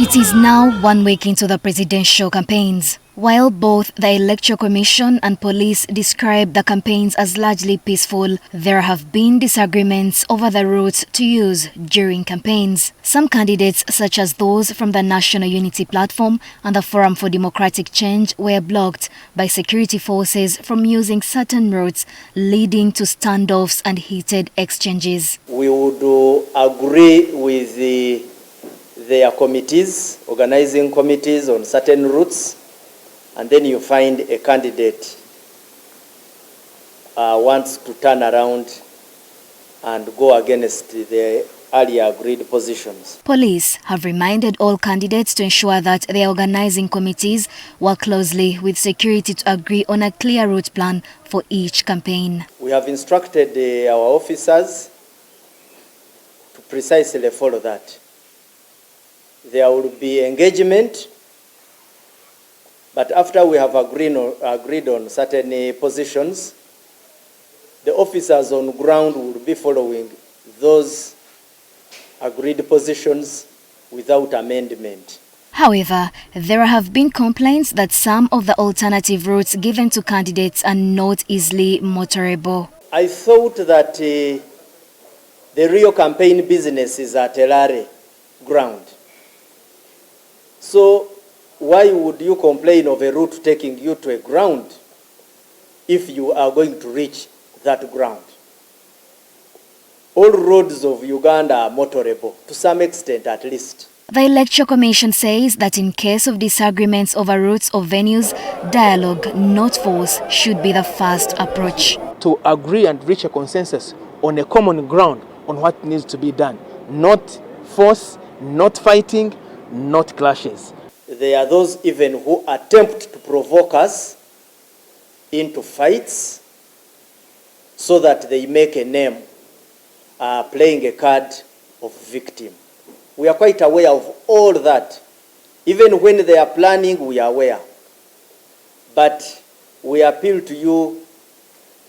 It is now 1 week into the presidential campaigns. While both the Electoral Commission and police describe the campaigns as largely peaceful, there have been disagreements over the routes to use during campaigns. Some candidates, such as those from the National Unity Platform and the Forum for Democratic Change, were blocked by security forces from using certain routes, leading to standoffs and heated exchanges. We would agree with their committees, organizing committees on certain routes, and then you find a candidate wants to turn around and go against the earlier agreed positions. Police have reminded all candidates to ensure that their organizing committees work closely with security to agree on a clear route plan for each campaign. We have instructed our officers to precisely follow that. There will be engagement, but after we have agreed on certain positions, the officers on ground will be following those agreed positions without amendment. However, there have been complaints that some of the alternative routes given to candidates are not easily motorable. I thought that the real campaign business is at Elare ground. So why would you complain of a route taking you to a ground if you are going to reach that ground? All roads of Uganda are motorable, to some extent at least. The Electoral Commission says that in case of disagreements over routes or venues, dialogue, not force, should be the first approach. To agree and reach a consensus on a common ground on what needs to be done. Not force, not fighting, not clashes. There are those even who attempt to provoke us into fights so that they make a name, playing a card of victim. We are quite aware of all that. Even when they are planning, we are aware. But we appeal to you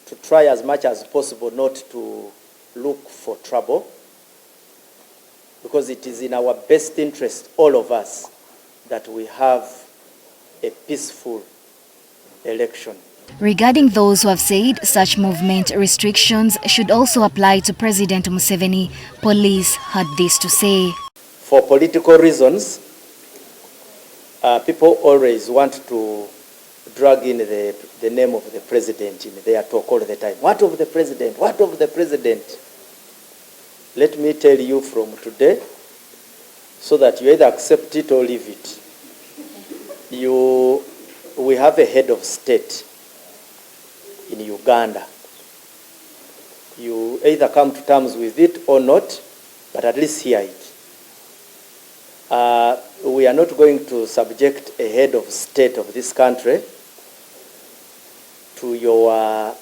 to try as much as possible not to look for trouble, because it is in our best interest, all of us, that we have a peaceful election. Regarding those who have said such movement restrictions should also apply to President Museveni, police had this to say. For political reasons, people always want to drag in the name of the president in their talk all the time. What of the president? What of the president? Let me tell you from today, so that you either accept it or leave it. We have a head of state in Uganda. You either come to terms with it or not, but at least hear it. We are not going to subject a head of state of this country to your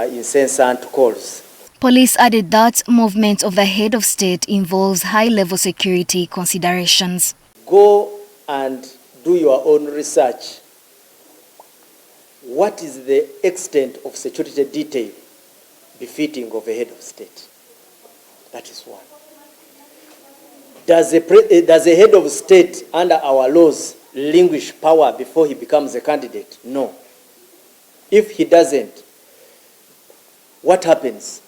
incessant calls. Police added that movement of the head of state involves high-level security considerations. Go and do your own research. What is the extent of security detail befitting of a head of state? That is one. Does a head of state under our laws relinquish power before he becomes a candidate? No. If he doesn't, what happens?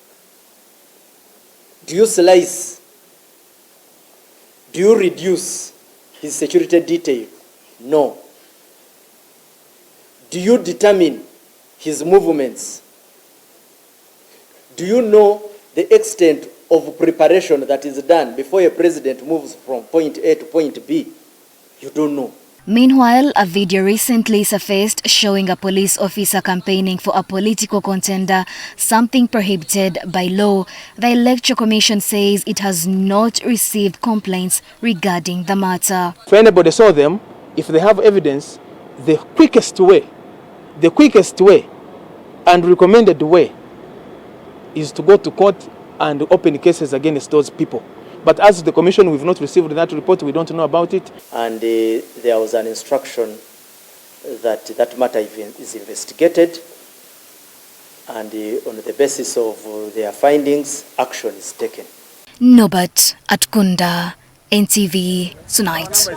Do you slice? Do you reduce his security detail? No. Do you determine his movements? Do you know the extent of preparation that is done before a president moves from point A to point B? You don't know. Meanwhile, a video recently surfaced showing a police officer campaigning for a political contender, something prohibited by law. The Electoral Commission says it has not received complaints regarding the matter. If anybody saw them, if they have evidence, the quickest way and recommended way is to go to court and open cases against those people. But as the commission, we've not received that report, we don't know about it. And there was an instruction that that matter is investigated, and on the basis of their findings, action is taken. Nobat at Uganda NTV Tonight.